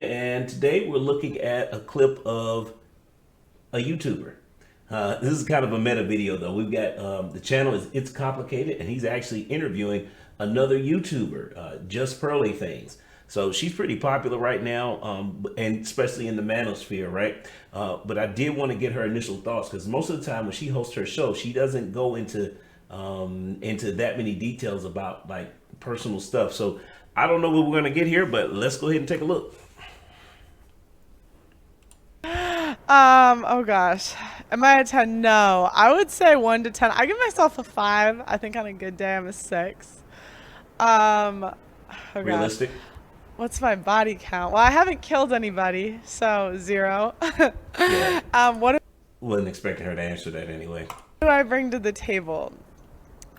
And today we're looking at a clip of a YouTuber. This is kind of a meta video though. We've got the channel is It's Complicated, and he's actually interviewing another YouTuber, Just Pearly Things. So she's pretty popular right now, and especially in the manosphere, right? But I did want to get her initial thoughts because most of the time when she hosts her show, she doesn't go into that many details about like personal stuff. So I don't know what we're gonna get here, but let's go ahead and take a look. Oh gosh. Am I a 10? No. I would say 1 to 10. I give myself a 5. I think on a good day I'm a 6. Oh gosh. Realistic? What's my body count? Well, I haven't killed anybody, so 0. Yeah. What Wasn't expecting her to answer that anyway. do I bring to the table?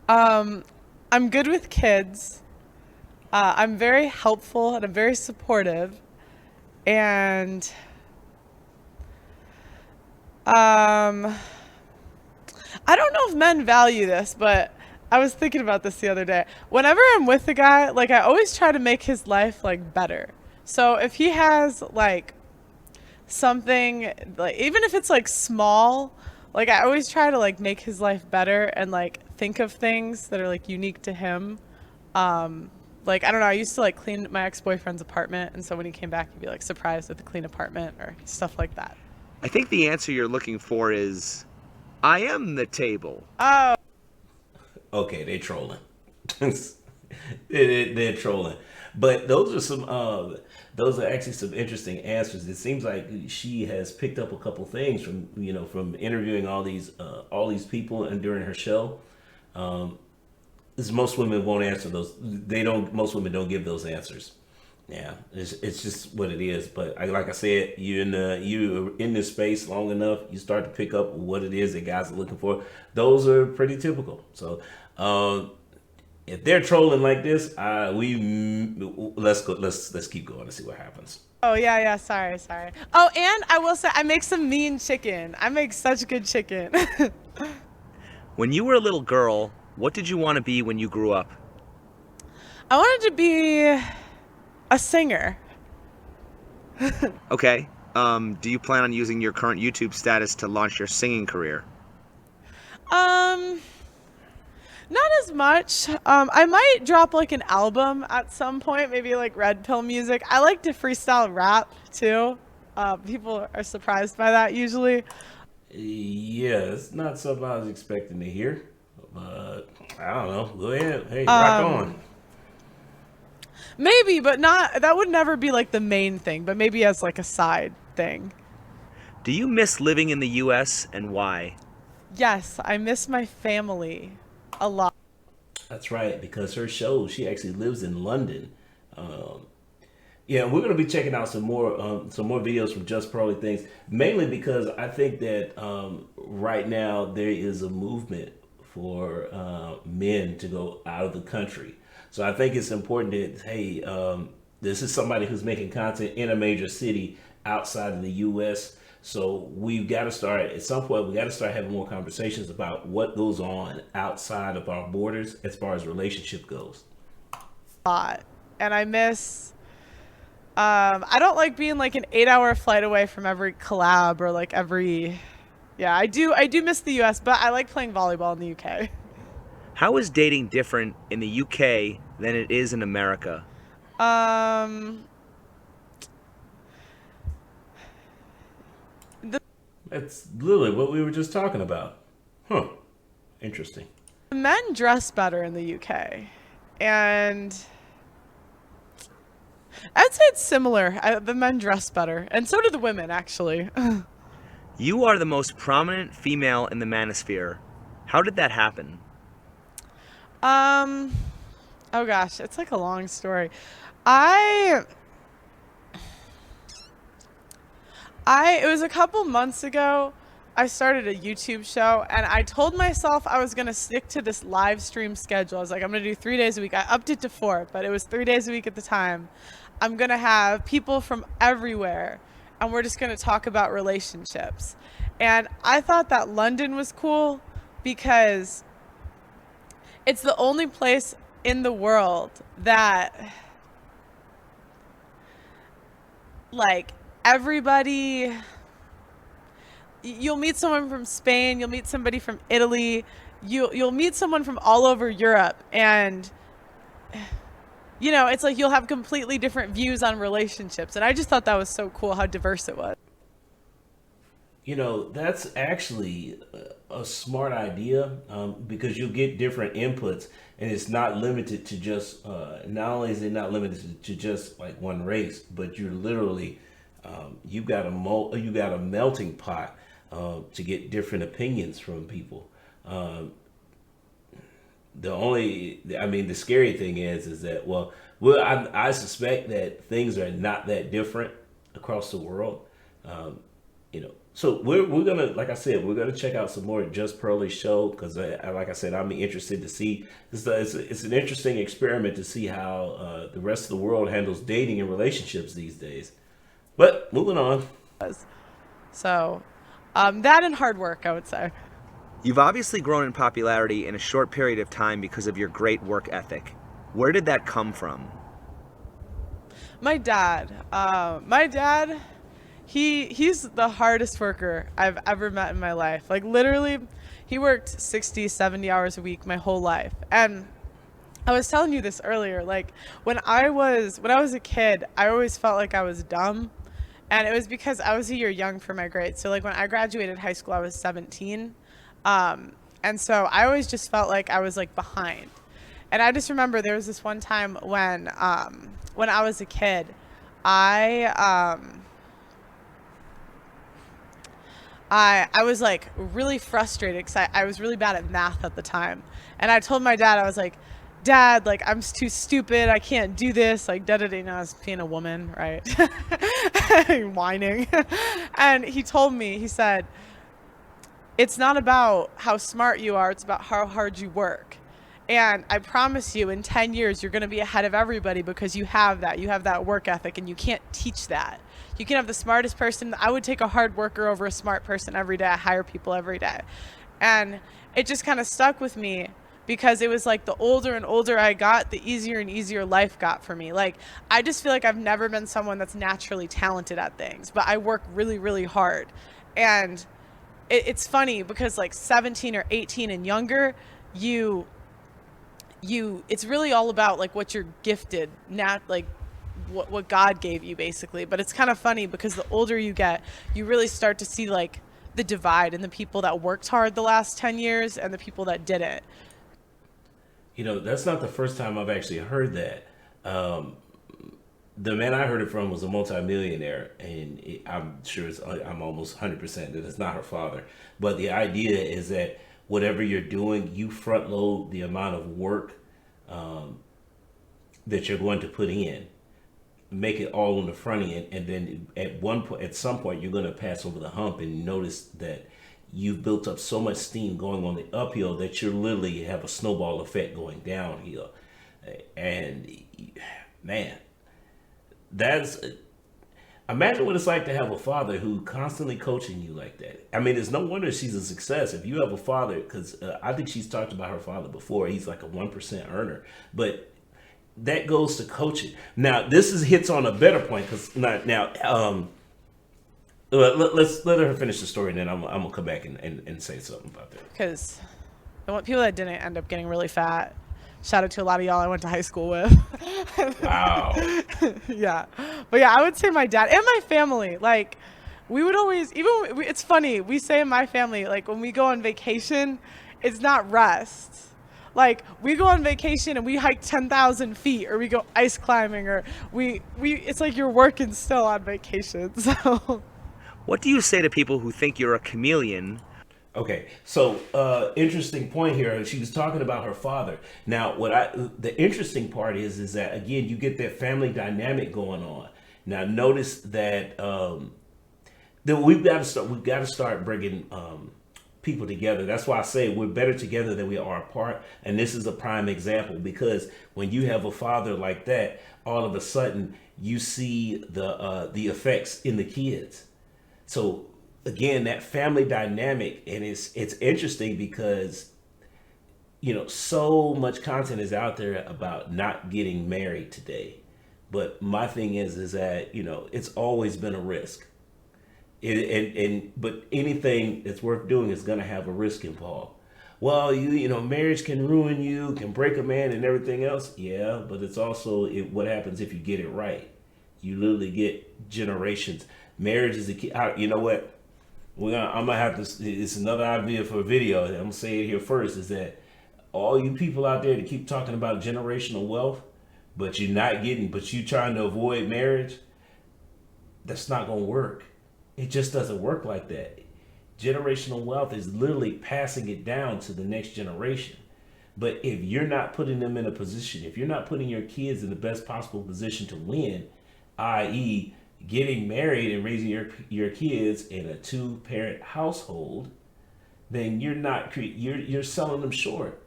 Um, I'm good with kids. I'm very helpful and I'm very supportive. And um, I don't know if men value this, but I was thinking about this the other day. Whenever I'm with a guy, like I always try to make his life like better. So if he has like something, like even if it's like small, like I always try to like make his life better and like think of things that are like unique to him. Like I don't know, I used to like clean my ex-boyfriend's apartment, and so when he came back he'd be like surprised with a clean apartment or stuff like that. I think the answer you're looking for is, I am the table. Oh, Okay, they trolling. They're trolling. But those are actually some interesting answers. It seems like she has picked up a couple things from from interviewing all these people and during her show. Is most women won't answer those. They don't. Most women don't give those answers. Yeah, it's just what it is. But like I said, you're in this space long enough, you start to pick up what it is that guys are looking for. Those are pretty typical. So if they're trolling like this, we let's go. Let's keep going and see what happens. oh yeah, sorry. Oh, and I will say I make some mean chicken. I make such good chicken. When you were a little girl, what did you want to be when you grew up? I wanted to be a singer. Okay. Do you plan on using your current YouTube status to launch your singing career? Um, Not as much. I might drop like an album at some point, maybe like Red Pill music. I like to freestyle rap too. People are surprised by that usually. Yeah, it's not something I was expecting to hear, but I don't know. Go ahead. Hey, rock on. Maybe, but not, that would never be like the main thing, but maybe as like a side thing. Do you miss living in the US and why? Yes, I miss my family a lot. That's right, because her show, she actually lives in London. Um, yeah, we're going to be checking out some more videos from Just Pearly Things, mainly because I think that right now there is a movement for men to go out of the country. So I think it's important that hey, this is somebody who's making content in a major city outside of the U.S. So we've got to start at some point. We got to start having more conversations about what goes on outside of our borders as far as relationship goes. And I miss, I don't like being like an 8-hour flight away from every collab or like every, yeah, I do miss the US, but I like playing volleyball in the UK. How is dating different in the UK than it is in America? Um, the That's literally what we were just talking about. Huh. Interesting. men dress better in the UK, and I'd say it's similar. The men dress better, and so do the women actually. You are the most prominent female in the manosphere. How did that happen? Um, oh gosh, it's like a long story. I it was a couple months ago. I started a YouTube show and I told myself I was going to stick to this live stream schedule. I was like, I'm going to do 3 days a week. I upped it to 4, but it was 3 days a week at the time. I'm going to have people from everywhere and we're just going to talk about relationships. And I thought that London was cool because it's the only place in the world that like everybody, you'll meet someone from Spain, you'll meet somebody from Italy, you'll meet someone from all over Europe, and it's like you'll have completely different views on relationships. And I just thought that was so cool how diverse it was. That's actually a smart idea, because you'll get different inputs, and it's not limited to just. Not only is it not limited to just like one race, but you're literally you got a melting pot to get different opinions from people. Um, the scary thing is that I suspect that things are not that different across the world. Um, so we're gonna, like I said, we're gonna check out some more Just Pearlie's show, because like I said, I'm interested to see. It's an interesting experiment to see how the rest of the world handles dating and relationships these days. But moving on. So, that and hard work, I would say. You've obviously grown in popularity in a short period of time because of your great work ethic. Where did that come from? My dad, he's the hardest worker I've ever met in my life. Like literally, he worked 60, 70 hours a week my whole life. And I was telling you this earlier, like when I was a kid, I always felt like I was dumb. And it was because I was a year young for my grade. So like when I graduated high school, I was 17. And so I always just felt like I was like behind. And I just remember there was this one time when I was a kid, I I was like really frustrated because I was really bad at math at the time. And I told my dad, I was like, Dad, like I'm too stupid. I can't do this. Like, da da da. I was being a woman, right? Whining. And he told me, he said, it's not about how smart you are, it's about how hard you work. And I promise you, in 10 years, you're going to be ahead of everybody because you have that. You have that work ethic, and you can't teach that. You can have the smartest person. I would take a hard worker over a smart person every day. I hire people every day. And it just kind of stuck with me because it was like the older and older I got, the easier and easier life got for me. Like, I just feel like I've never been someone that's naturally talented at things, but I work really, really hard. And it's funny because like 17 or 18 and younger, it's really all about like what you're gifted, not like what God gave you basically. But it's kind of funny because the older you get, you really start to see like the divide in the people that worked hard the last 10 years and the people that didn't. That's not the first time I've actually heard that. Um, the man I heard it from was a multimillionaire, and I'm sure I'm almost 100% that it's not her father. But the idea is that whatever you're doing, you front load the amount of work um, that you're going to put in, make it all on the front end, and then at some point, you're going to pass over the hump and notice that you've built up so much steam going on the uphill that you literally have a snowball effect going downhill. And man, that's imagine what it's like to have a father who constantly coaching you like that. I mean, it's no wonder she's a success. If you have a father, because I think she's talked about her father before. He's like a 1% earner, but that goes to coaching. Now, this is hits on a better point because now, let's let her finish the story, and then I'm gonna come back and say something about that. Because I want people that didn't end up getting really fat. Shout out to a lot of y'all I went to high school with. Wow. Yeah. But yeah, I would say my dad and my family. Like, we would always, it's funny, we say in my family, like, when we go on vacation, it's not rest. Like, we go on vacation and we hike 10,000 feet, or we go ice climbing, or it's like you're working still on vacation. So. What do you say to people who think you're a chameleon? Okay, so interesting point here. She was talking about her father. Now, the interesting part is that again you get that family dynamic going on. Now, notice that that we've got to start bringing people together. That's why I say we're better together than we are apart. And this is a prime example because when you have a father like that, all of a sudden you see the effects in the kids. So again, that family dynamic, and it's interesting because so much content is out there about not getting married today. But my thing is that it's always been a risk. But anything that's worth doing is going to have a risk involved. Well, marriage can ruin you, can break a man, and everything else. Yeah, but it's also what happens if you get it right. You literally get generations. Marriage is a key. You know what? I'm gonna have to. It's another idea for a video. I'm gonna say it here first. Is that all you people out there that keep talking about generational wealth, but you're not getting, but you trying to avoid marriage? That's not gonna work. It just doesn't work like that. Generational wealth is literally passing it down to the next generation. But if you're not putting them in a position, if you're not putting your kids in the best possible position to win, i.e., getting married and raising your kids in a two-parent household, then you're selling them short.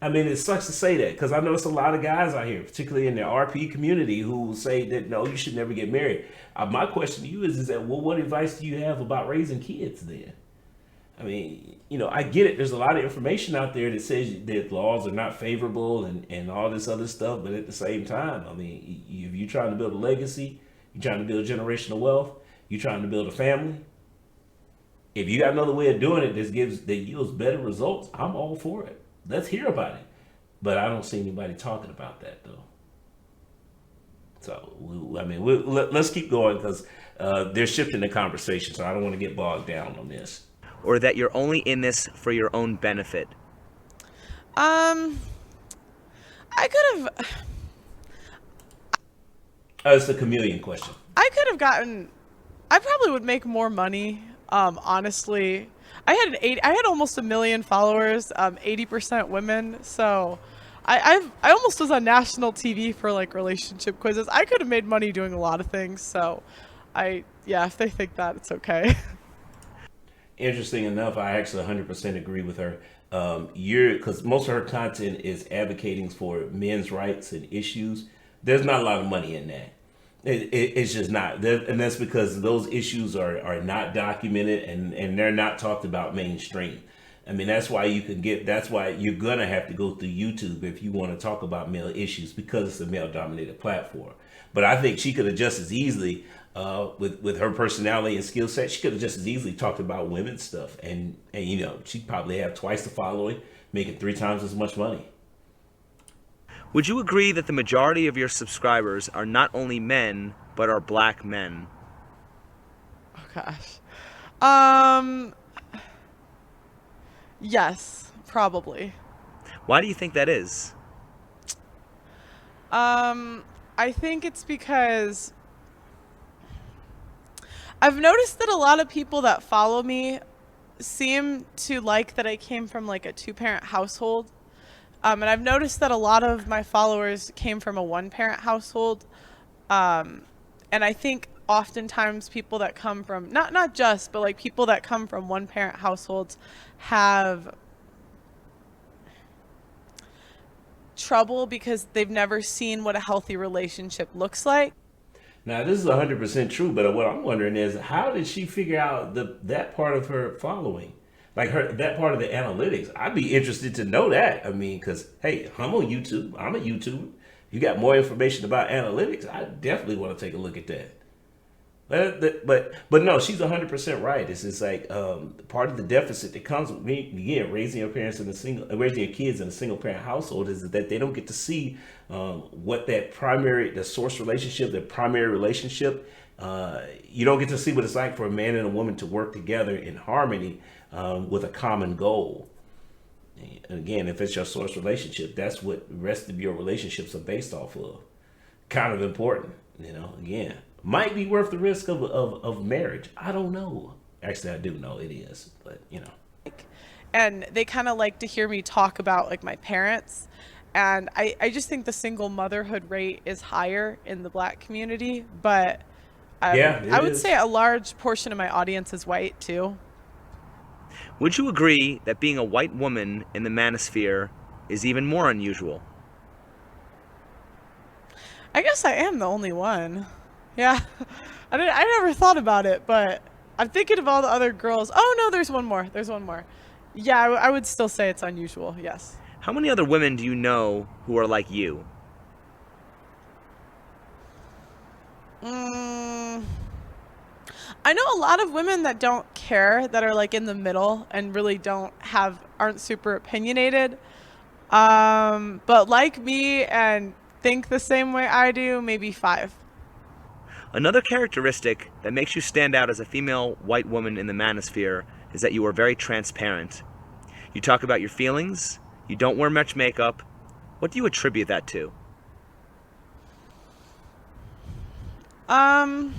I mean, it sucks to say that because I know it's a lot of guys out here, particularly in the RP community, who say that no, you should never get married. My question to you is that, well, what advice do you have about raising kids then? I mean, I get it. There's a lot of information out there that says that laws are not favorable and all this other stuff. But at the same time, I mean, if you're trying to build a legacy, you're trying to build generational wealth, you're trying to build a family. If you got another way of doing it that yields better results, I'm all for it. Let's hear about it. But I don't see anybody talking about that though. So let's keep going because they're shifting the conversation. So I don't want to get bogged down on this. Or that you're only in this for your own benefit? I could have. It's a chameleon question. I could have gotten. I probably would make more money. Honestly, I had almost 1 million followers. 80% women. So, I almost was on national TV for like relationship quizzes. I could have made money doing a lot of things. So, if they think that, it's okay. Interesting enough, I actually 100% agree with her. Because most of her content is advocating for men's rights and issues. There's not a lot of money in that. It's just not, and that's because those issues are not documented and they're not talked about mainstream. I mean, that's why you're gonna have to go through YouTube if you want to talk about male issues because it's a male-dominated platform. But I think she could have just as easily, with her personality and skill set, she could have just as easily talked about women's stuff, and she'd probably have twice the following, making 3 times as much money. Would you agree that the majority of your subscribers are not only men, but are black men? Oh gosh. Yes, probably. Why do you think that is? I think it's because I've noticed that a lot of people that follow me seem to like that I came from like a 2-parent household. And I've noticed that a lot of my followers came from a 1-parent household. And I think oftentimes people that come from, not just, but like people that come from 1-parent households have trouble because they've never seen what a healthy relationship looks like. Now, this is 100% true, but what I'm wondering is how did she figure out that part of her following? Like that part of the analytics. I'd be interested to know that. I mean, because, hey, I'm on YouTube. I'm a YouTuber. You got more information about analytics, I definitely want to take a look at that. But no, she's 100% right. It's just like part of the deficit that comes with raising your kids in a single parent household is that they don't get to see what the source relationship, the primary relationship. You don't get to see what it's like for a man and a woman to work together in harmony with a common goal. And again, if it's your source relationship, that's what the rest of your relationships are based off of. Kind of important, again. Might be worth the risk of marriage. I don't know. Actually, I do know it is, but And they kind of like to hear me talk about like my parents. And I just think the single motherhood rate is higher in the black community. But I would say a large portion of my audience is white too. Would you agree that being a white woman in the manosphere is even more unusual? I guess I am the only one. Yeah, I never thought about it, but I'm thinking of all the other girls. Oh no, there's one more. Yeah, I would still say it's unusual, yes. How many other women do you know who are like you? Mm, I know a lot of women that don't care, that are like in the middle and really aren't super opinionated. But like me and think the same way I do, maybe five. Another characteristic that makes you stand out as a female white woman in the manosphere is that you are very transparent. You talk about your feelings, you don't wear much makeup. What do you attribute that to? Um,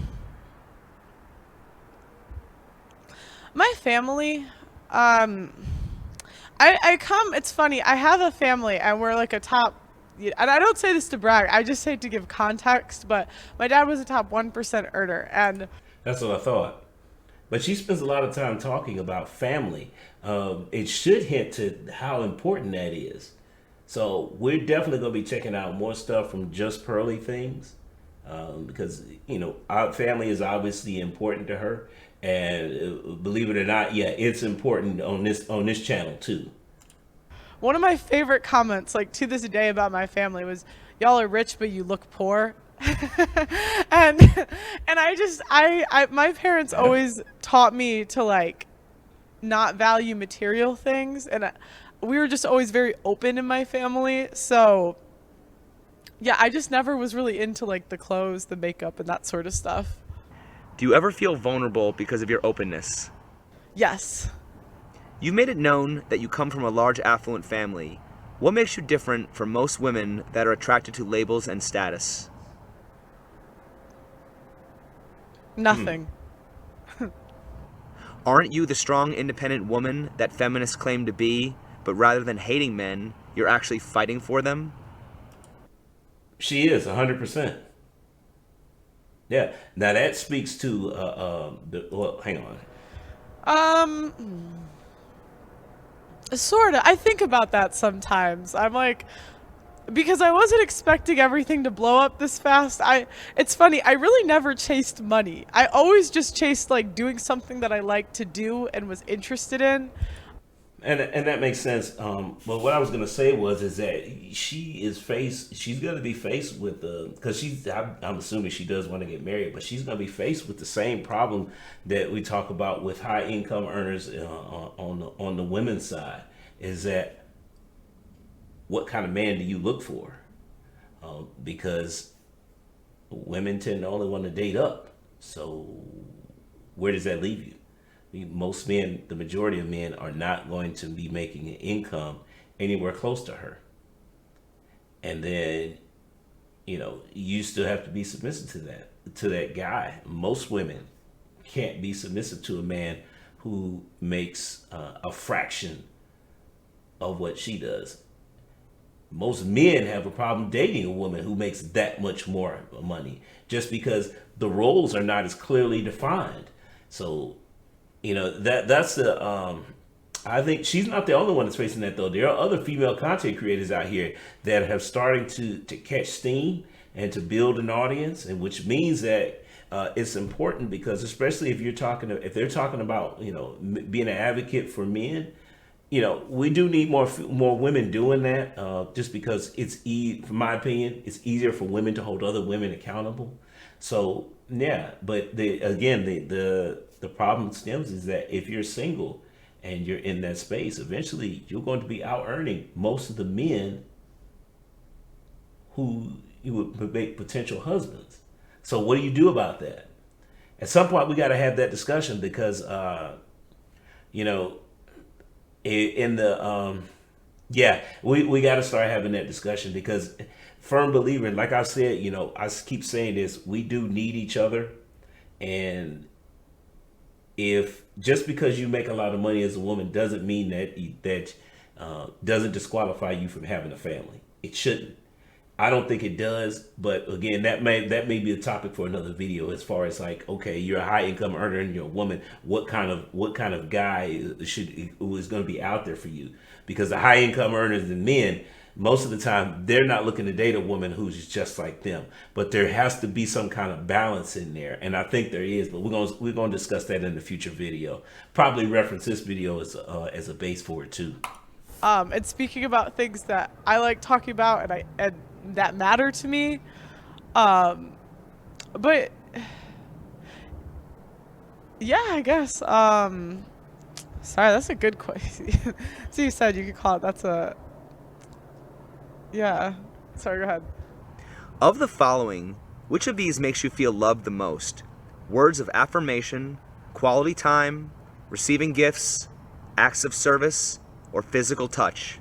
my family, um, it's funny, I have a family and we're like a top, and I don't say this to brag, I just say to give context, but my dad was a top 1% earner. And That's what I thought. But she spends a lot of time talking about family. It should hint to how important that is. So we're definitely going to be checking out more stuff from Just Pearly Things, because our family is obviously important to her, and believe it or not, yeah, it's important on this channel too. one of my favorite comments, like to this day, about my family was, "Y'all are rich, but you look poor." and and my parents always taught me to like not value material things, and we were just always very open in my family. So yeah, I just never was really into like the clothes, the makeup, and that sort of stuff. Do you ever feel vulnerable because of your openness? Yes. You've made it known that you come from a large affluent family. What makes you different from most women that are attracted to labels and status? Nothing. Aren't you the strong, independent woman that feminists claim to be, but rather than hating men, you're actually fighting for them? She is 100%. Yeah. Now that speaks to well, hang on. Um, sort of. I think about that sometimes. I'm like, because I wasn't expecting everything to blow up this fast. It's funny, I really never chased money. I always just chased like doing something that I liked to do and was interested in. And that makes sense. But what I was gonna say was is that she's gonna be faced with the because I'm assuming she does want to get married, but she's gonna be faced with the same problem that we talk about with high income earners on the women's side. Is that what kind of man do you look for? Because women tend to only want to date up. So where does that leave you? Most men, the majority of men, are not going to be making an income anywhere close to her. And then, you still have to be submissive to that guy. Most women can't be submissive to a man who makes a fraction of what she does. Most men have a problem dating a woman who makes that much more money just because the roles are not as clearly defined. So that's the I think she's not the only one that's facing that, though. There are other female content creators out here that have starting to catch steam and to build an audience, and which means that it's important because especially if they're talking about being an advocate for men, we do need more women doing that. Just because from my opinion, it's easier for women to hold other women accountable. So yeah, but the problem stems is that if you're single and you're in that space, eventually you're going to be out earning most of the men who you would make potential husbands. So what do you do about that? At some point, we got to have that discussion because, you know, in the yeah, we got to start having that discussion because firm believer, and like I said, I keep saying this, we do need each other, and if just because you make a lot of money as a woman doesn't mean that doesn't disqualify you from having a family. It shouldn't. I don't think it does, but again, that may be a topic for another video. As far as like, okay, you're a high income earner and you're a woman. What kind of guy is going to be out there for you? Because the high income earners and men, most of the time, they're not looking to date a woman who's just like them. But there has to be some kind of balance in there, and I think there is. But we're gonna discuss that in the future video. Probably reference this video as a base for it too. And speaking about things that I like talking about and that matter to me, But yeah, I guess. Sorry, that's a good question. So you said you could call it. That's a yeah. Sorry, go ahead. Of the following, which of these makes you feel loved the most? Words of affirmation, quality time, receiving gifts, acts of service, or physical touch?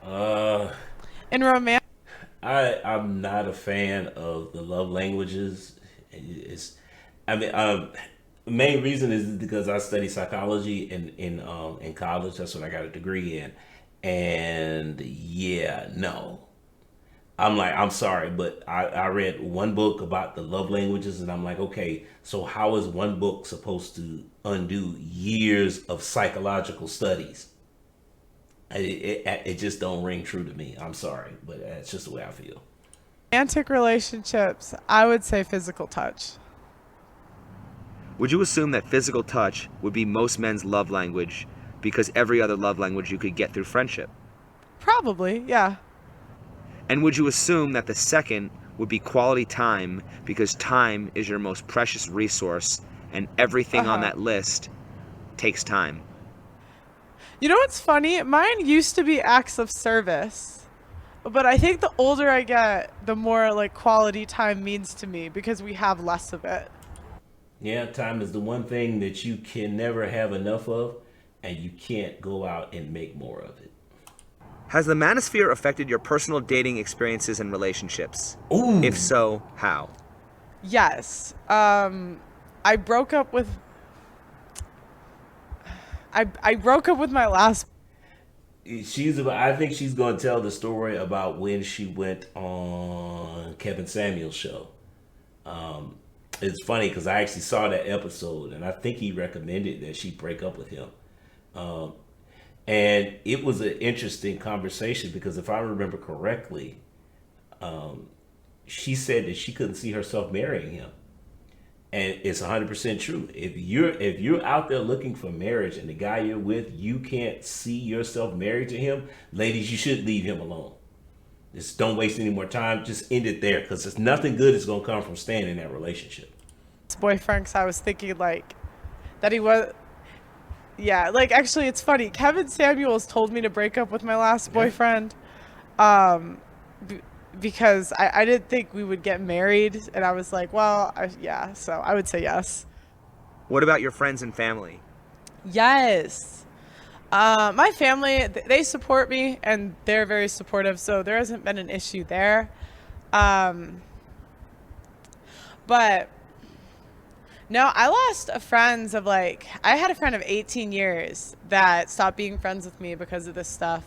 Uh, In romance. I'm not a fan of the love languages. It's, I mean, the main reason is because I study psychology in college. That's what I got a degree in, and yeah, no, I'm like, I'm sorry, but I read one book about the love languages, and I'm like, okay, so how is one book supposed to undo years of psychological studies? It just don't ring true to me. I'm sorry, but that's just the way I feel. Romantic relationships, I would say physical touch. Would you assume that physical touch would be most men's love language because every other love language you could get through friendship? Probably, yeah. And would you assume that the second would be quality time because time is your most precious resource and everything on Uh-huh. that list takes time? You know what's funny? Mine used to be acts of service. But I think the older I get, the more like quality time means to me because we have less of it. Yeah, time is the one thing that you can never have enough of, and you can't go out and make more of it. Has the manosphere affected your personal dating experiences and relationships? If Ooh, so, how? Yes. I broke up with I broke up with my last. she's about. I think she's going to tell the story about when she went on Kevin Samuel's show. It's funny because I actually saw that episode, and I think he recommended that she break up with him. Um, and it was an interesting conversation because if I remember correctly, she said that she couldn't see herself marrying him, and it's 100% true. If you're out there looking for marriage and the guy you're with, you can't see yourself married to him, ladies, you should leave him alone. Just don't waste any more time. Just end it there because there's nothing good is going to come from staying in that relationship. Boyfriend, 'cause I was thinking like that he was. Yeah, like actually, it's funny. Kevin Samuels told me to break up with my last Yeah. boyfriend, um, because I didn't think we would get married, and I was like, well, yeah. So I would say yes. What about your friends and family? Yes. My family, they support me, and they're very supportive, so there hasn't been an issue there. Um, but no, I lost a friends of like I had a friend of 18 years that stopped being friends with me because of this stuff.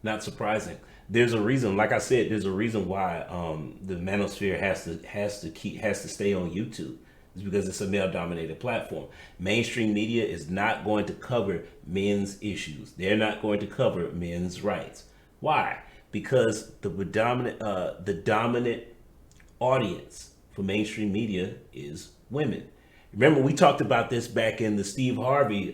Not surprising. There's a reason, like I said, there's a reason why the manosphere has to stay on YouTube. It's because it's a male dominated platform. Mainstream media is not going to cover men's issues. They're not going to cover men's rights. Why? Because the dominant audience for mainstream media is women. Remember, we talked about this back in the Steve Harvey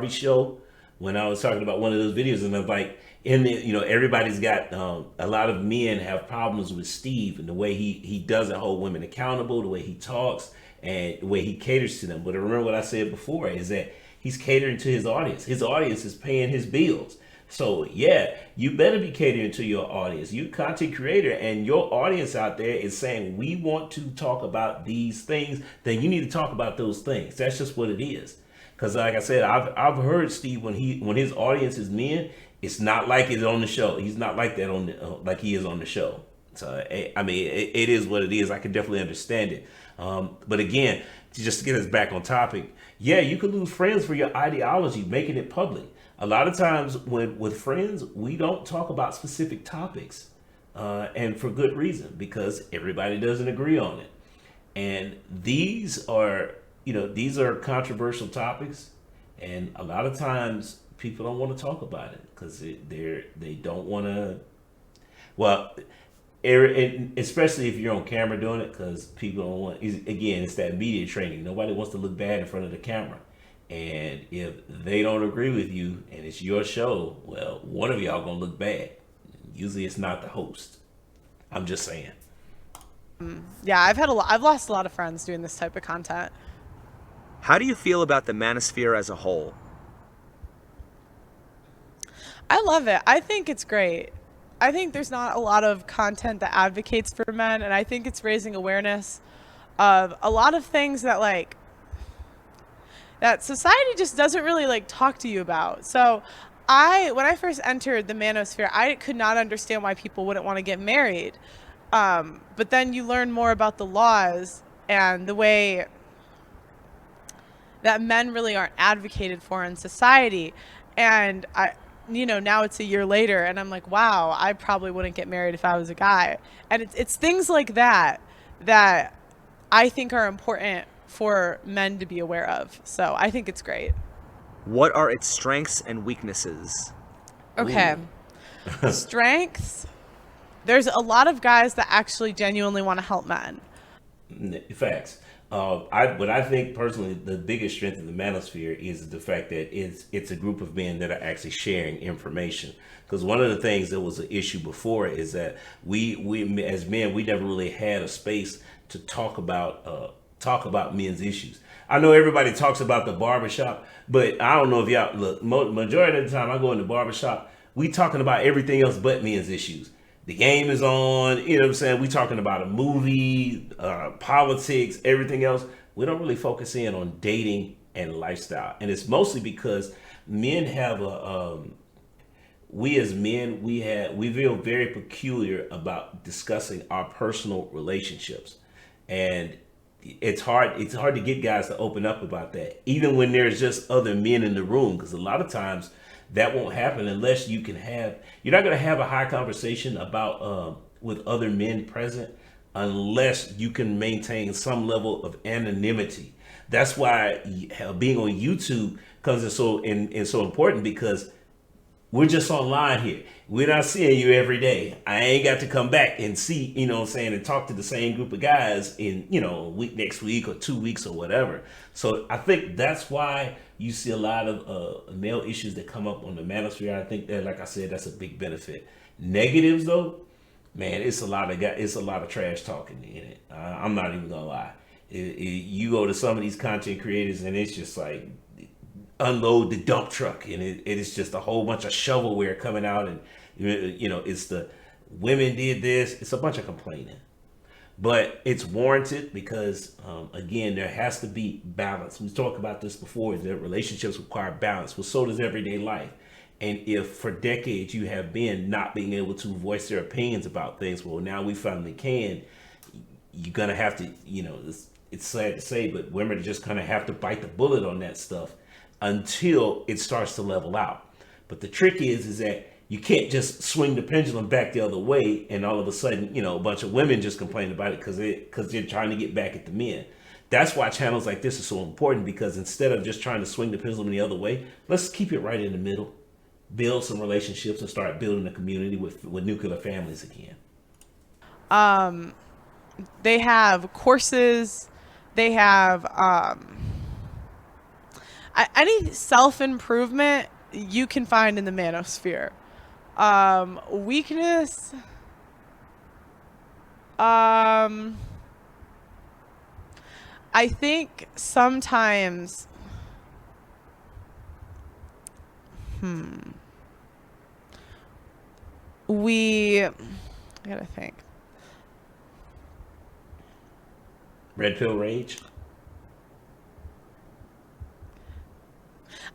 show when I was talking about one of those videos, and I'm like, everybody's got a lot of men have problems with Steve and the way he doesn't hold women accountable, the way he talks, and the way he caters to them. But remember what I said before is that he's catering to his audience. His audience is paying his bills. So yeah, you better be catering to your audience. You content creator and your audience out there is saying we want to talk about these things, then you need to talk about those things. That's just what it is. Because like I said, I've heard Steve when his audience is men, it's not like it's on the show. He's not like that like he is on the show. So I mean, it is what it is. I can definitely understand it. But again, just to get us back on topic, yeah, you could lose friends for your ideology, making it public. A lot of times, with friends, we don't talk about specific topics, and for good reason because everybody doesn't agree on it. And these are controversial topics, and a lot of times people don't want to talk about it because they don't want to. Well, especially if you're on camera doing it, because people don't want. Again, it's that media training. Nobody wants to look bad in front of the camera, and if they don't agree with you and it's your show, well, one of y'all gonna look bad. Usually, it's not the host. I'm just saying. Yeah, I've lost a lot of friends doing this type of content. How do you feel about the manosphere as a whole? I love it. I think it's great. I think there's not a lot of content that advocates for men, and I think it's raising awareness of a lot of things that that society just doesn't really talk to you about. So, when I first entered the manosphere, I could not understand why people wouldn't want to get married. But then you learn more about the laws and the way that men really aren't advocated for in society. And now it's a year later, and I'm like, wow, I probably wouldn't get married if I was a guy. And it's things like that that I think are important for men to be aware of. So I think it's great. What are its strengths and weaknesses? Okay. Ooh. Strengths. There's a lot of guys that actually genuinely want to help men. Facts. What I think personally, the biggest strength of the manosphere is the fact that it's a group of men that are actually sharing information. Because one of the things that was an issue before is that we as men, we never really had a space to talk about men's issues. I know everybody talks about the barbershop, but I don't know if y'all look. Majority of the time, I go in the barbershop, we talking about everything else but men's issues. The game is on, you know what I'm saying? We talking about a movie, politics, everything else. We don't really focus in on dating and lifestyle. And it's mostly because men have we as men, we feel very peculiar about discussing our personal relationships. And it's hard to get guys to open up about that, even when there's just other men in the room, because a lot of times that won't happen unless you're not going to have a high conversation about with other men present unless you can maintain some level of anonymity. That's why being on YouTube comes in so important, because we're just online here. We're not seeing you every day. I ain't got to come back and see, what I'm saying, and talk to the same group of guys in, a week, next week or 2 weeks or whatever. So I think that's why you see a lot of male issues that come up on the manosphere. I think that, like I said, that's a big benefit. Negatives though, man, it's a lot of trash talking in it. I'm not even gonna lie. You go to some of these content creators and it's just like unload the dump truck, and it is just a whole bunch of shovelware coming out, and it's the women did this. It's a bunch of complaining, but it's warranted because again, there has to be balance. We talked about this before, that relationships require balance. Well, so does everyday life. And if for decades you have been not being able to voice their opinions about things, well, now we finally can. You're gonna have to, it's sad to say, but women just kind of have to bite the bullet on that stuff until it starts to level out. But the trick is that you can't just swing the pendulum back the other way and all of a sudden, a bunch of women just complain about it because they're trying to get back at the men. That's why channels like this are so important, because instead of just trying to swing the pendulum the other way, let's keep it right in the middle, build some relationships, and start building a community with nuclear families again. They have courses. They have any self-improvement you can find in the manosphere. Weakness. I think sometimes. I gotta think. Red pill rage.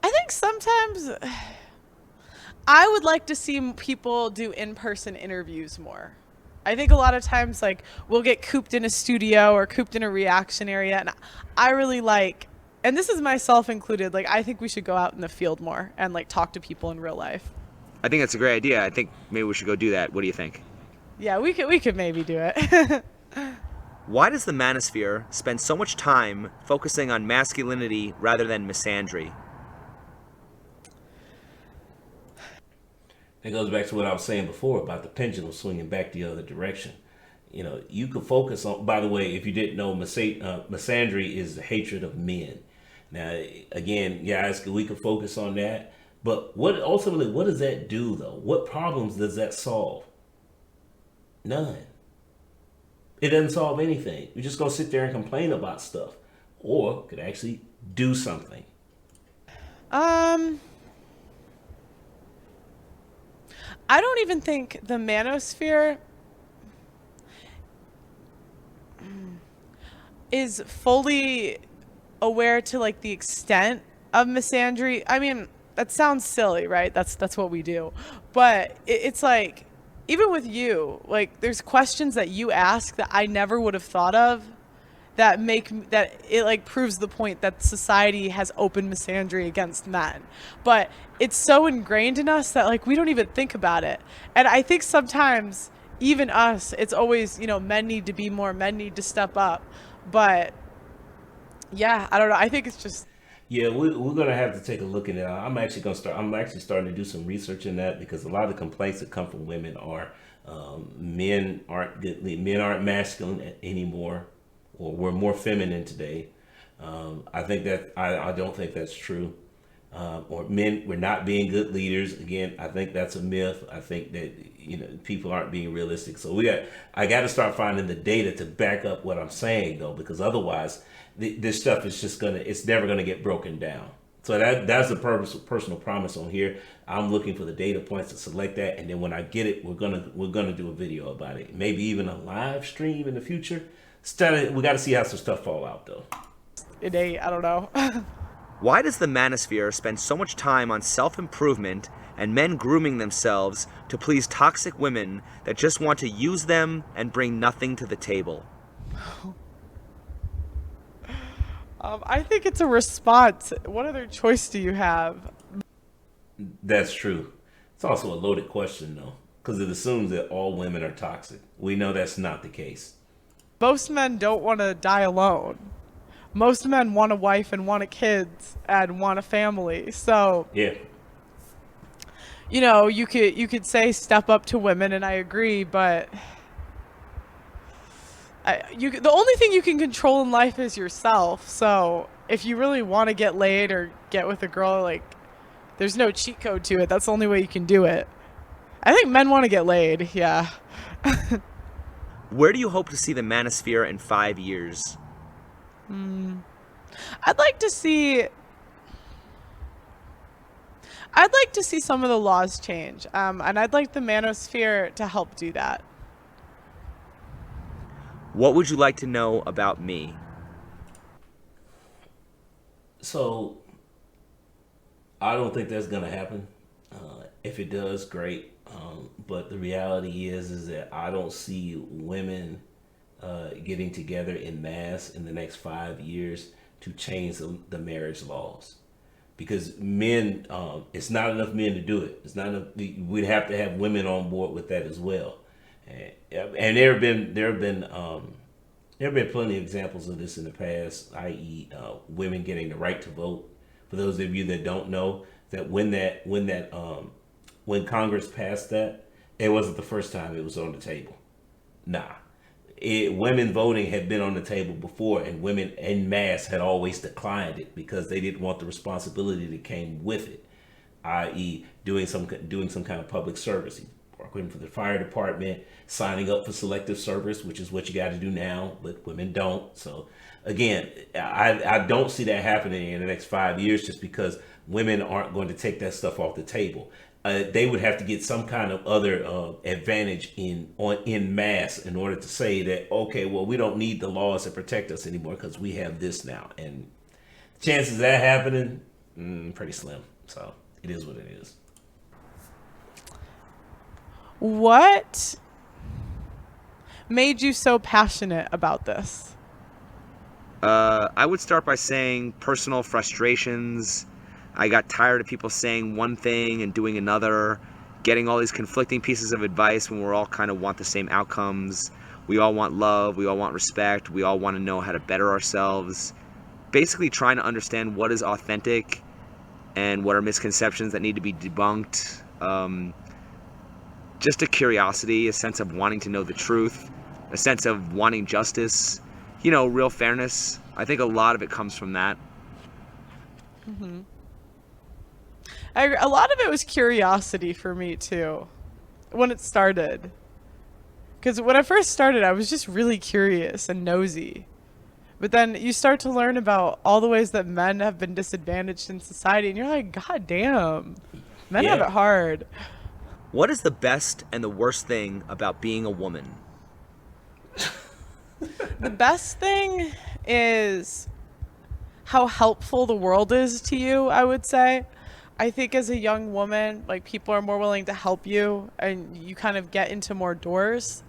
I think sometimes I would like to see people do in-person interviews more. I think a lot of times, we'll get cooped in a studio or cooped in a reaction area, and I really and this is myself included, I think we should go out in the field more and talk to people in real life. I think that's a great idea. I think maybe we should go do that. What do you think? Yeah, we could maybe do it. Why does the manosphere spend so much time focusing on masculinity rather than misandry? It goes back to what I was saying before about the pendulum swinging back the other direction. You could focus on, by the way, if you didn't know, misandry is the hatred of men. Now, again, guys, we could focus on that. But what does that do, though? What problems does that solve? None. It doesn't solve anything. You're just gonna sit there and complain about stuff, or could actually do something. Um, I don't even think the manosphere is fully aware to like the extent of misandry. I mean, that sounds silly, right? That's what we do. But it's like even with you, like there's questions that you ask that I never would have thought of that that it like proves the point that society has open misandry against men. But it's so ingrained in us that like we don't even think about it. And I think sometimes even us, it's always, men need to be more, men need to step up. But yeah, I don't know. I think it's just Yeah, we're gonna have to take a look at it. I'm actually starting to do some research in that because a lot of the complaints that come from women are men aren't masculine anymore, or we're more feminine today. I don't think that's true. Or men, we're not being good leaders. Again, I think that's a myth. I think that people aren't being realistic. So I got to start finding the data to back up what I'm saying though, because otherwise this stuff is it's never gonna get broken down. So that's the personal promise on here. I'm looking for the data points to select that, and then when I get it, we're gonna do a video about it, maybe even a live stream in the future. We got to see how some stuff fall out though. innate. I don't know. Why does the manosphere spend so much time on self-improvement and men grooming themselves to please toxic women that just want to use them and bring nothing to the table? I think it's a response. What other choice do you have? That's true. It's also a loaded question though, because it assumes that all women are toxic. We know that's not the case. Most men don't want to die alone. Most men want a wife and want a kids and want a family. So, Yeah. you could say step up to women, and I agree, but the only thing you can control in life is yourself. So if you really want to get laid or get with a girl, like there's no cheat code to it. That's the only way you can do it. I think men want to get laid. Yeah. Where do you hope to see the manosphere in 5 years? I'd like to see I'd like to see some of the laws change. And I'd like the manosphere to help do that. What would you like to know about me? So I don't think that's gonna happen. If it does, great. But the reality is that I don't see women getting together in mass in the next 5 years to change the marriage laws. Because men, it's not enough men to do it. It's not enough. We'd have to have women on board with that as well. And there have been plenty of examples of this in the past, i.e., women getting the right to vote. For those of you that don't know, that when Congress passed that, it wasn't the first time it was on the table. Nah, women voting had been on the table before, and women en masse had always declined it because they didn't want the responsibility that came with it, i.e., doing some kind of public service, working for the fire department, signing up for selective service, which is what you got to do now, but women don't. So again, I don't see that happening in the next 5 years, just because women aren't going to take that stuff off the table. They would have to get some kind of other advantage in mass in order to say that, okay, well, we don't need the laws that protect us anymore because we have this now. And chances of that happening, pretty slim. So it is what it is. What made you so passionate about this? I would start by saying personal frustrations. I got tired of people saying one thing and doing another, getting all these conflicting pieces of advice when we're all kind of want the same outcomes. We all want love, we all want respect, we all want to know how to better ourselves. Basically trying to understand what is authentic and what are misconceptions that need to be debunked. Just a curiosity, a sense of wanting to know the truth, a sense of wanting justice, real fairness. I think a lot of it comes from that. A lot of it was curiosity for me too when it started. Because when I first started, I was just really curious and nosy. But then you start to learn about all the ways that men have been disadvantaged in society, and you're like, God damn, men have Yeah. it hard. What is the best and the worst thing about being a woman? The best thing is how helpful the world is to you, I would say. I think as a young woman, like people are more willing to help you and you kind of get into more doors.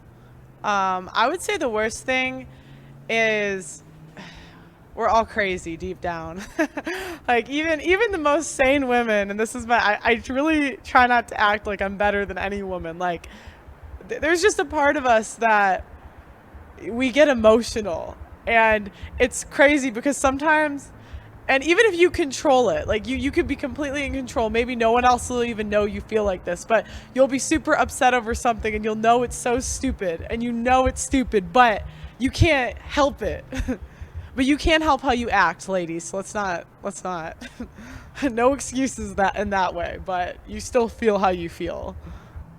I would say the worst thing is we're all crazy deep down. Like even the most sane women, and this is I really try not to act like I'm better than any woman. Like there's just a part of us that we get emotional, and it's crazy because sometimes, and even if you control it, like you could be completely in control, maybe no one else will even know you feel like this, but you'll be super upset over something and you'll know it's so stupid and you know it's stupid, but you can't help it. But you can't help how you act, ladies, so let's not no excuses that in that way, but you still feel how you feel.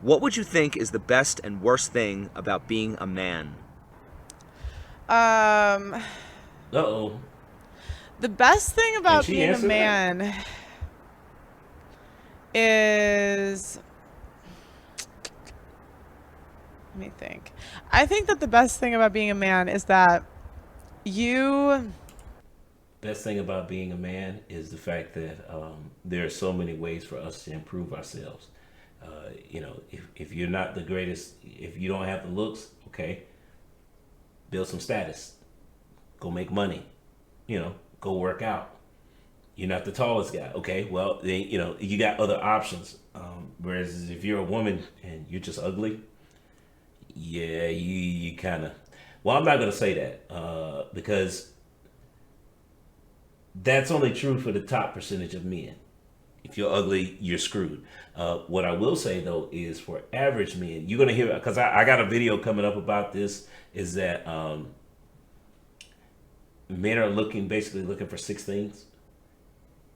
What would you think is the best and worst thing about being a man? Uh-oh. The best thing about she being a answer that? man is, let me think. I think that the best thing about being a man is that you, Best thing about being a man is the fact that there are so many ways for us to improve ourselves. If you're not the greatest, if you don't have the looks, okay, build some status, go make money, go work out. You're not the tallest guy, okay? Well, then you got other options. Whereas if you're a woman and you're just ugly, yeah, you kind of. Well, I'm not gonna say that because that's only true for the top percentage of men. If you're ugly, you're screwed. What I will say though is for average men, you're gonna hear because I got a video coming up about this. Is that men are basically looking for six things.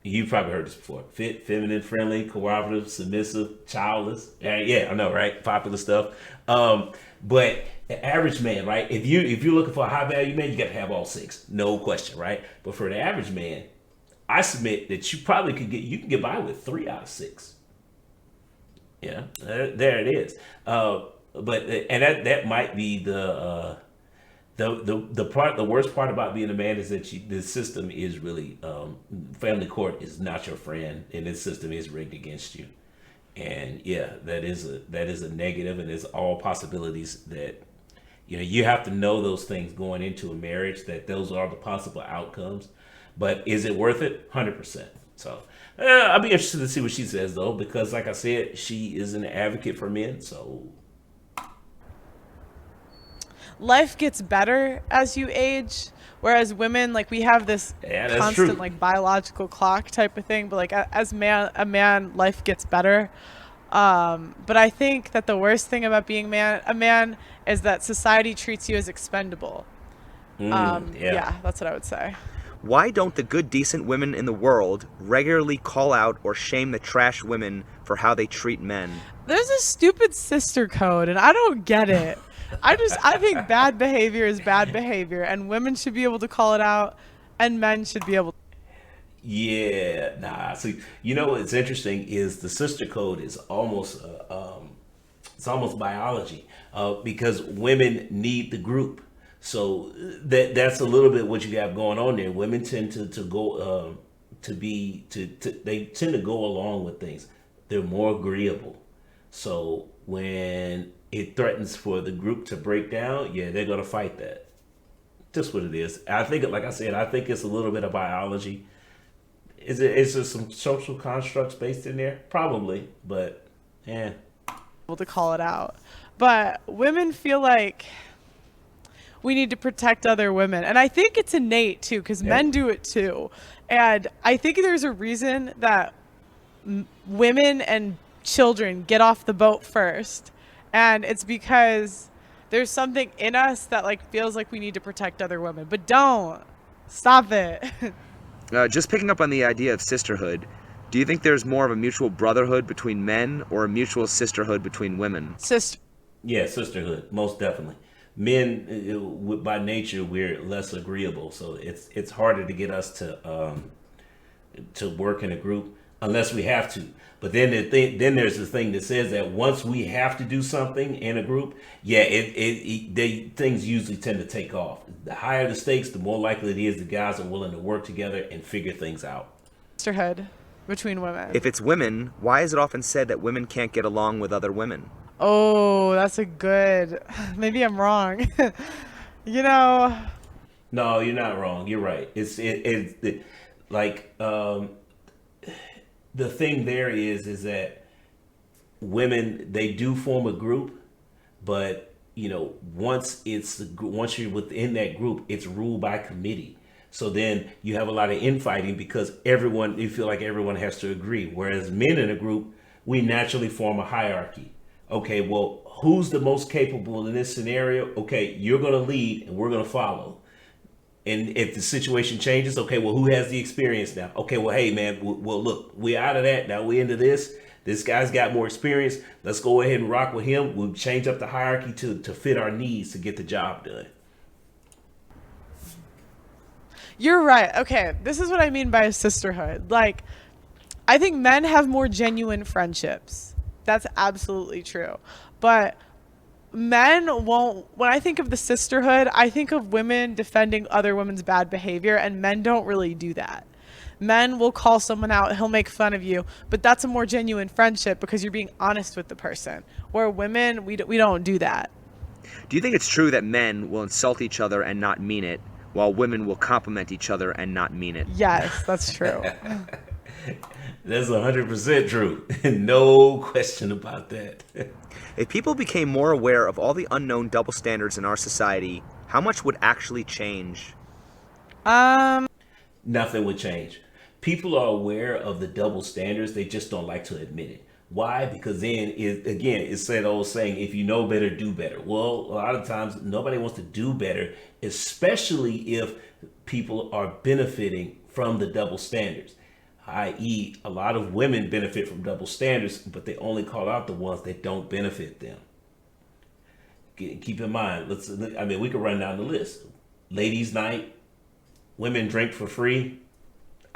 You've probably heard this before: fit, feminine, friendly, cooperative, submissive, childless. Yeah, I know, right? Popular stuff. But the average man, right? If you're looking for a high value man, you got to have all six, no question, right? But for the average man, I submit that you probably you can get by with 3 out of 6. Yeah, there it is. That might be the worst part about being a man is that the system is really family court is not your friend, and this system is rigged against you. And yeah, that is a negative, and there's all possibilities that you have to know those things going into a marriage, that those are the possible outcomes. But is it worth it? 100%. So I'll be interested to see what she says though, because like I said, she is an advocate for men. So life gets better as you age, whereas women, like we have this yeah, that's constant true. like biological clock type of thing, but like as a man life gets better. But I think that the worst thing about being a man is that society treats you as expendable. Yeah. Yeah, that's what I would say. Why don't the good, decent women in the world regularly call out or shame the trash women for how they treat men? There's a stupid sister code, and I don't get it. I think bad behavior is bad behavior, and women should be able to call it out, and men should be able. Yeah, nah. See, what's interesting is the sister code is almost it's almost biology because women need the group. So that's a little bit what you have going on there. Women tend to go they tend to go along with things. They're more agreeable. So when it threatens for the group to break down, yeah, they're gonna fight that. Just what it is. I think, like I said, I think it's a little bit of biology. Is there some social constructs based in there? Probably, but yeah. Able to call it out. But women feel like we need to protect other women. And I think it's innate too, because men do it too. And I think there's a reason that women and children get off the boat first. And it's because there's something in us that like feels like we need to protect other women. But don't. Stop it. Just picking up on the idea of sisterhood, do you think there's more of a mutual brotherhood between men or a mutual sisterhood between women? Yeah, sisterhood, most definitely. Men, by nature, we're less agreeable, so it's harder to get us to work in a group unless we have to. But then there's the thing that says that once we have to do something in a group, yeah, things usually tend to take off. The higher the stakes, the more likely it is the guys are willing to work together and figure things out. Sisterhood between women. If it's women, why is it often said that women can't get along with other women? Oh, that's a good. Maybe I'm wrong. you know, No, you're not wrong. You're right. Like the thing there is that women, they do form a group, but once you're within that group, it's ruled by committee. So then you have a lot of infighting because you feel like everyone has to agree. Whereas men in a group, we naturally form a hierarchy. Okay, well, who's the most capable in this scenario? Okay, you're going to lead and we're going to follow. And if the situation changes, okay, well, who has the experience now? Okay, well, hey, man, well, look, we're out of that. Now we're into this. This guy's got more experience. Let's go ahead and rock with him. We'll change up the hierarchy to fit our needs to get the job done. you're right. Okay, this is what I mean by a sisterhood. Like, I think men have more genuine friendships. That's absolutely true. But men won't, when I think of the sisterhood, I think of women defending other women's bad behavior, and men don't really do that. Men will call someone out, he'll make fun of you, but that's a more genuine friendship because you're being honest with the person. Where women, we don't do that. Do you think it's true that men will insult each other and not mean it, while women will compliment each other and not mean it? Yes, that's true. That's 100% true. No question about that. If people became more aware of all the unknown double standards in our society, how much would actually change? Nothing would change. People are aware of the double standards. They just don't like to admit it. Why? Because then, it's that old saying, if you know better, do better. Well, a lot of times, nobody wants to do better, especially if people are benefiting from the double standards. I.e., a lot of women benefit from double standards, but they only call out the ones that don't benefit them. Keep in mind, we could run down the list. Ladies' night, women drink for free.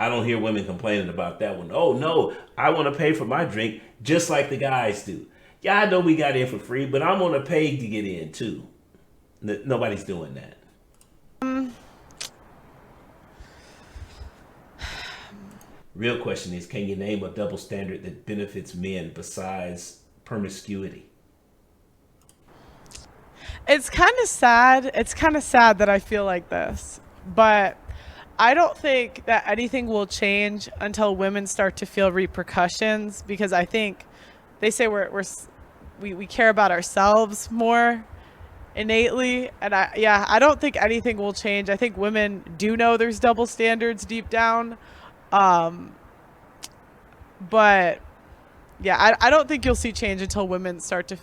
I don't hear women complaining about that one. Oh no, I want to pay for my drink just like the guys do. Yeah, I know we got in for free, but I'm going to pay to get in too. Nobody's doing that. Real question is, can you name a double standard that benefits men besides promiscuity? It's kind of sad. It's kind of sad that I feel like this, but I don't think that anything will change until women start to feel repercussions, because I think they say we care about ourselves more innately, and I don't think anything will change. I think women do know there's double standards deep down, but yeah, I don't think you'll see change until women start to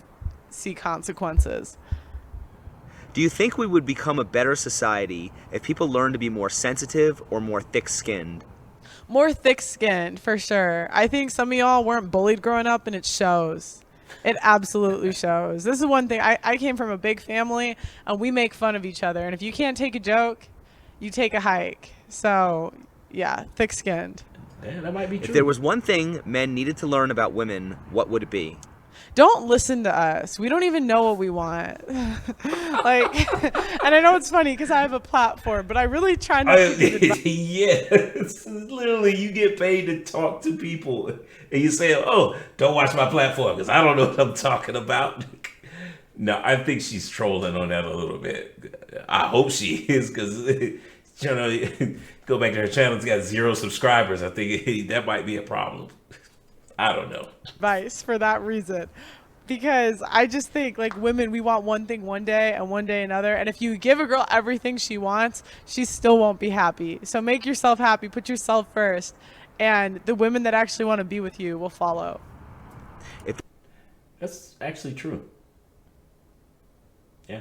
see consequences. Do you think we would become a better society if people learned to be more sensitive or more thick-skinned? More thick-skinned, for sure. I think some of y'all weren't bullied growing up, and it shows. It absolutely shows. This is one thing. I came from a big family, and we make fun of each other. And if you can't take a joke, you take a hike. So, yeah, thick-skinned. Yeah, that might be true. If there was one thing men needed to learn about women, what would it be? Don't listen to us. We don't even know what we want. And I know it's funny because I have a platform, but I really try not to. Yes, literally, you get paid to talk to people, and you say, "Oh, don't watch my platform because I don't know what I'm talking about." No, I think she's trolling on that a little bit. I hope she is, because go back to her channel. It's got 0 subscribers. I think that might be a problem. I don't know. Advice for that reason, because I just think, like, women, we want one thing one day and one day another, and if you give a girl everything she wants, she still won't be happy. So make yourself happy, put yourself first, and the women that actually want to be with you will follow. That's actually true. Yeah,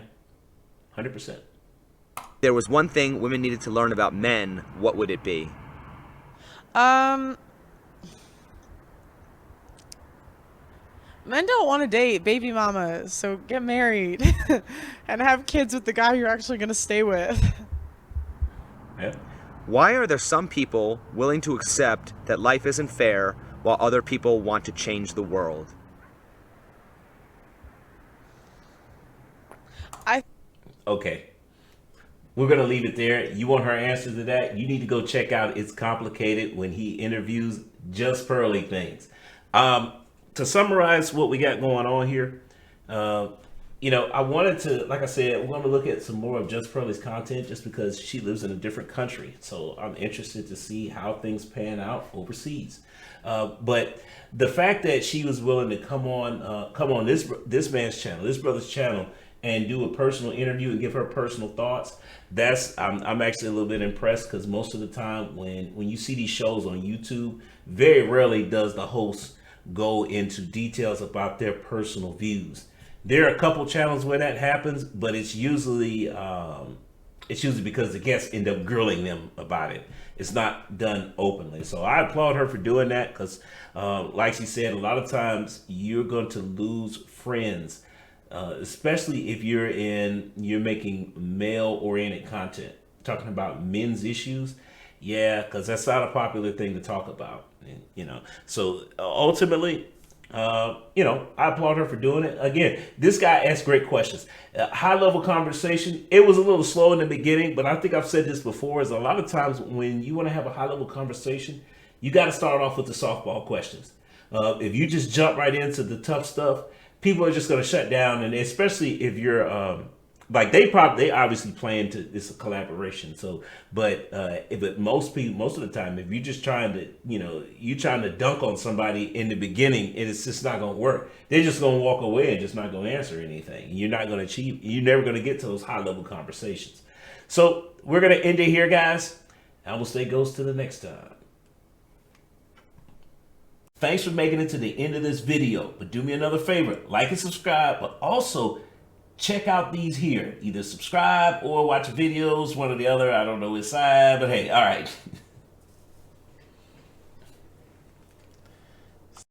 100%. If there was one thing women needed to learn about men, what would it be? Men don't want to date baby mamas, so get married and have kids with the guy you're actually going to stay with. Yeah. Why are there some people willing to accept that life isn't fair while other people want to change the world? I Okay. We're going to leave it there. You want her answer to that? You need to go check out It's Complicated when he interviews Just Pearly Things. To summarize what we got going on here, uh, I wanted to, like I said, we're going to look at some more of Just Pearly's content just because she lives in a different country. So I'm interested to see how things pan out overseas. But the fact that she was willing to come on this man's channel, this brother's channel, and do a personal interview and give her personal thoughts, I'm actually a little bit impressed, because most of the time when you see these shows on YouTube, very rarely does the host go into details about their personal views. There are a couple channels where that happens, but it's usually because the guests end up grilling them about it. It's not done openly. So I applaud her for doing that, because like she said, a lot of times you're going to lose friends, especially if you're making male oriented content, talking about men's issues. Yeah, because that's not a popular thing to talk about. So ultimately, I applaud her for doing it. Again, this guy asked great questions. High level conversation. It was a little slow in the beginning, but I think I've said this before, is a lot of times when you want to have a high level conversation, you got to start off with the softball questions. If you just jump right into the tough stuff, people are just going to shut down. And especially if you're like, they obviously plan to, it's a collaboration. So, but most of the time, if you're just trying to dunk on somebody in the beginning, it's just not going to work. They're just going to walk away and just not going to answer anything. You're not going to achieve, you're never going to get to those high level conversations. So we're going to end it here, guys. I will say goes to the next time. Thanks for making it to the end of this video, but do me another favor, like and subscribe, but also check out these here. Either subscribe or watch videos, one or the other. I don't know which side, but hey, all right.